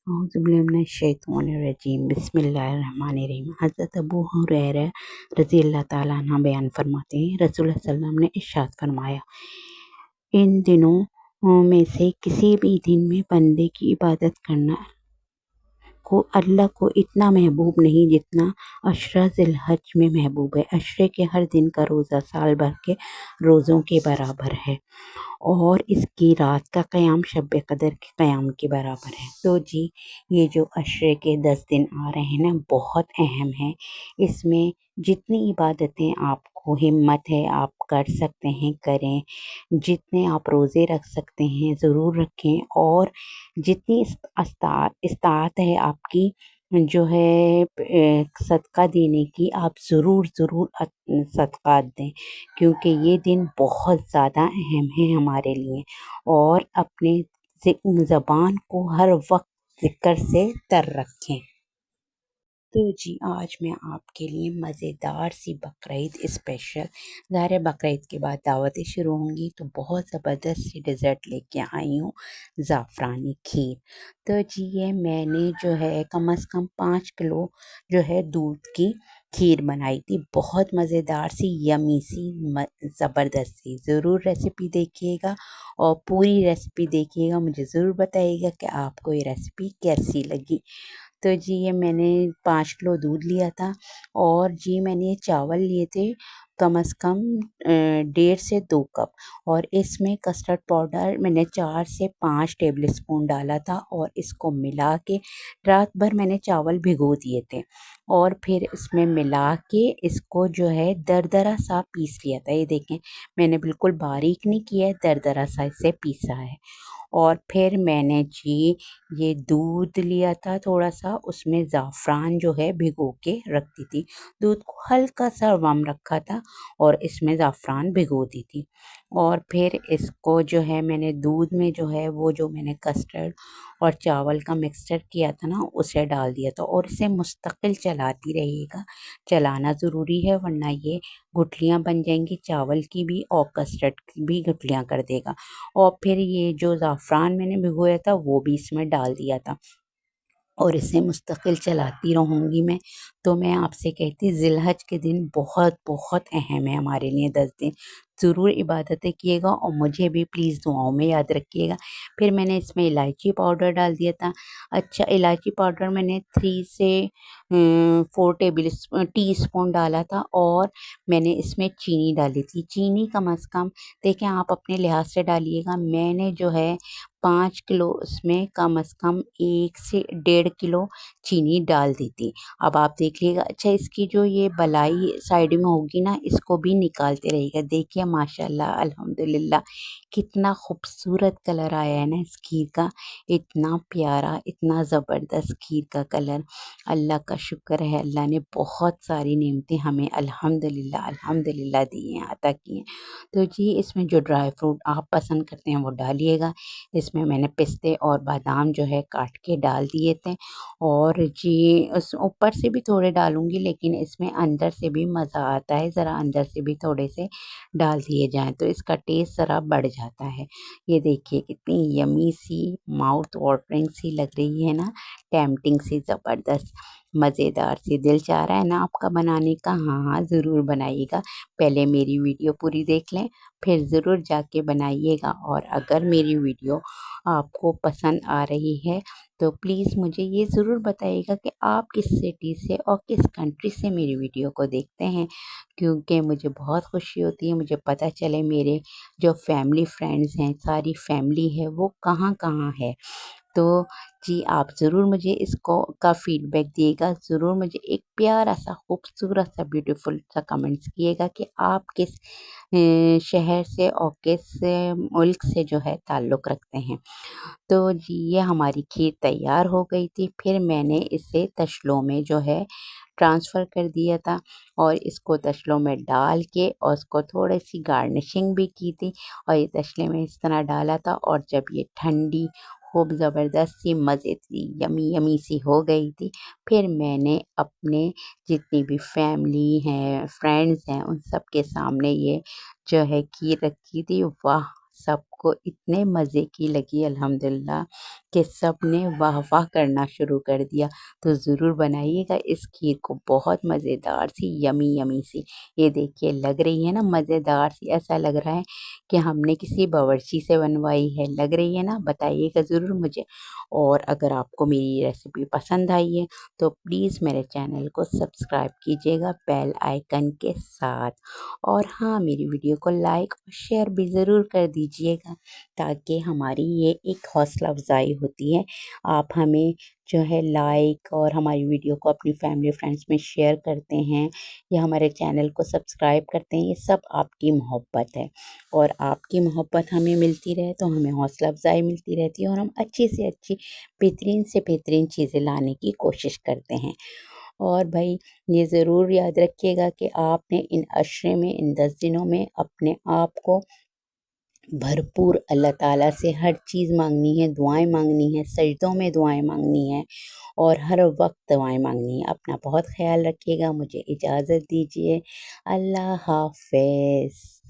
औज़ुबिल्लाहिमिनश्शैतानिर्रजीम बिस्मिल्लाहिर्रहमानिर्रहीम। हज़रत अबू हुरैरा रज़ी अल्लाह ताला अन्हु बयान फरमाते हैं, रसूल सल्लल्लाहु अलैहि वसल्लम ने इरशाद फरमाया, इन दिनों में से किसी भी दिन में बंदे की इबादत करना को अल्लाह को इतना महबूब नहीं जितना अशरा ज़िलहज में महबूब है। अशरे के हर दिन का रोज़ा साल भर के रोज़ों के बराबर है और इसकी रात का क़याम शब कदर के क़याम के बराबर है। तो जी ये जो अशरे के 10 दिन आ रहे हैं ना, बहुत अहम है। इसमें जितनी इबादतें आपको हिम्मत है आप कर सकते हैं करें, जितने आप रोज़े रख सकते हैं ज़रूर रखें, और जितनी इस्ताअत है आपकी जो है सदका देने की, आप ज़रूर सदक़ात दें, क्योंकि ये दिन बहुत ज़्यादा अहम है हमारे लिए। और अपने ज़बान को हर वक्त ज़िक्र से तर रखें। तो जी आज मैं आपके लिए मज़ेदार सी बकरीद स्पेशल, ज़ाहिर है बकरीद के बाद दावतें शुरू होंगी, तो बहुत ज़बरदस्त सी डेज़र्ट लेके आई हूँ, ज़ाफ़रानी खीर। तो जी ये मैंने जो है कम से कम 5 किलो जो है दूध की खीर बनाई थी, बहुत मज़ेदार सी यमी सी ज़बरदस्त सी। ज़रूर रेसिपी देखिएगा और पूरी रेसिपी देखिएगा, मुझे ज़रूर बताइएगा कि आपको ये रेसिपी कैसी लगी। तो जी ये मैंने 5 किलो दूध लिया था, और जी मैंने ये चावल लिए थे कम से कम 1.5 से 2 कप, और इसमें कस्टर्ड पाउडर मैंने 4 से 5 टेबल स्पून डाला था, और इसको मिला के रात भर मैंने चावल भिगो दिए थे, और फिर इसमें मिला के इसको जो है दरदरा सा पीस लिया था। ये देखें मैंने बिल्कुल बारीक नहीं किया है, दरदरा सा इसे पीसा है। और फिर मैंने जी ये दूध लिया था थोड़ा सा, उसमें ज़ाफ़रान जो है भिगो के रख दी थी। दूध को हल्का सा वम रखा था और इसमें ज़ाफ़रान भिगो दी थी, और फिर इसको जो है मैंने दूध में जो है वो जो मैंने कस्टर्ड और चावल का मिक्सचर किया था ना, उसे डाल दिया था, और इसे मुस्तकिल चलाती रहिएगा। चलाना ज़रूरी है, वरना ये गुठलियाँ बन जाएंगी, चावल की भी और कस्टर्ड की भी गुठलियाँ कर देगा। और फिर ये जो ज़ाफ़रान मैंने भिगोया था वो भी इसमें डाल दिया था, और इसे मुस्तकिल चलाती रहूँगी मैं। तो मैं आपसे कहती, ज़िलहज के दिन बहुत बहुत अहम है हमारे लिए 10 दिन। ज़रूर इबादतें किएगा और मुझे भी प्लीज़ दुआओं में याद रखिएगा। फिर मैंने इसमें इलायची पाउडर डाल दिया था। अच्छा, इलायची पाउडर मैंने 3 से 4 टीस्पून डाला था, और मैंने इसमें चीनी डाली थी। चीनी कम से कम देखें आप अपने लिहाज से डालिएगा। मैंने जो है 5 किलो उसमें कम से कम 1 से 1.5 किलो चीनी डाल दी थी। अब आप देख लीजिएगा। अच्छा, इसकी जो ये बलाई साइड में होगी ना, इसको भी निकालते रहिएगा। देखिए माशाल्लाह अल्हम्दुलिल्लाह कितना खूबसूरत कलर आया है ना इस खीर का, इतना प्यारा, इतना ज़बरदस्त खीर का कलर। अल्लाह का शुक्र है, अल्लाह ने बहुत सारी नेमतें हमें अल्हम्दुलिल्लाह दी हैं, अता की हैं। तो जी इसमें जो ड्राई फ्रूट आप पसंद करते हैं वो डालिएगा। इसमें मैंने पिस्ते और बादाम जो है काट के डाल दिए थे, और जी उस ऊपर से भी थोड़े डालूँगी, लेकिन इसमें अंदर से भी मज़ा आता है, ज़रा अंदर से भी थोड़े से डाल दिए जाएँ तो इसका टेस्ट ज़रा बढ़ जाता है। ये देखिए कितनी यम्मी सी माउथ वाटरिंग सी लग रही है ना, टेम्प्टिंग सी, ज़बरदस्त मज़ेदार सी। दिल चाह रहा है ना आपका बनाने का? हाँ, हाँ ज़रूर बनाइएगा। पहले मेरी वीडियो पूरी देख लें, फिर ज़रूर जाके बनाइएगा। और अगर मेरी वीडियो आपको पसंद आ रही है तो प्लीज़ मुझे ये ज़रूर बताइएगा कि आप किस सिटी से और किस कंट्री से मेरी वीडियो को देखते हैं, क्योंकि मुझे बहुत खुशी होती है मुझे पता चले मेरे जो फैमिली फ्रेंड्स हैं, सारी फैमिली है, वो कहाँ-कहाँ है। तो जी आप ज़रूर मुझे इसको का फ़ीडबैक दिएगा। ज़रूर मुझे एक प्यारा-सा, खूबसूरत सा, ब्यूटीफुल सा कमेंट्स किएगा कि आप किस शहर से और किस मुल्क से जो है ताल्लुक़ रखते हैं। तो जी ये हमारी खीर तैयार हो गई थी। फिर मैंने इसे तसलों में जो है ट्रांसफ़र कर दिया था, और इसको तसलों में डाल के और उसको थोड़ी-सी गार्निशिंग भी की थी, और ये तसले में इस तरह डाला था। और जब ये ठंडी खूब ज़बरदस्त सी मज़े की यम्मी यम्मी सी हो गई थी, फिर मैंने अपने जितनी भी फैमिली हैं, फ्रेंड्स हैं, उन सब के सामने ये जो है खीर रखी थी। वाह! सब کو اتنے مزے کی لگی الحمدللہ کہ سب نے واہ واہ کرنا شروع کر دیا۔ تو ضرور بنائیے گا اس کھیر کو، بہت مزیدار سی، یمی یمی سی۔ یہ دیکھیے لگ رہی ہے نا مزیدار سی، ایسا لگ رہا ہے کہ ہم نے کسی باورچی سے بنوائی ہے۔ لگ رہی ہے نا؟ بتائیے گا ضرور مجھے۔ اور اگر آپ کو میری ریسیپی پسند آئی ہے تو پلیز میرے چینل کو سبسکرائب کیجیے گا بیل آئیکن کے ساتھ، اور ہاں میری ویڈیو کو لائک اور شیئر بھی ضرور کر دیجیے گا، تاکہ ہماری یہ ایک حوصلہ افزائی ہوتی ہے۔ آپ ہمیں جو ہے لائک اور ہماری ویڈیو کو اپنی فیملی فرینڈس میں شیئر کرتے ہیں یا ہمارے چینل کو سبسکرائب کرتے ہیں، یہ سب آپ کی محبت ہے، اور آپ کی محبت ہمیں ملتی رہے تو ہمیں حوصلہ افزائی ملتی رہتی ہے، اور ہم اچھی سے اچھی، بہترین سے بہترین چیزیں لانے کی کوشش کرتے ہیں۔ اور بھائی یہ ضرور یاد رکھیے گا کہ آپ نے ان عشرے میں، ان 10 دنوں میں اپنے آپ کو بھرپور اللہ تعالیٰ سے ہر چیز مانگنی ہے، دعائیں مانگنی ہے، سجدوں میں دعائیں مانگنی ہے، اور ہر وقت دعائیں مانگنی ہے۔ اپنا بہت خیال رکھیے گا، مجھے اجازت دیجیے، اللہ حافظ۔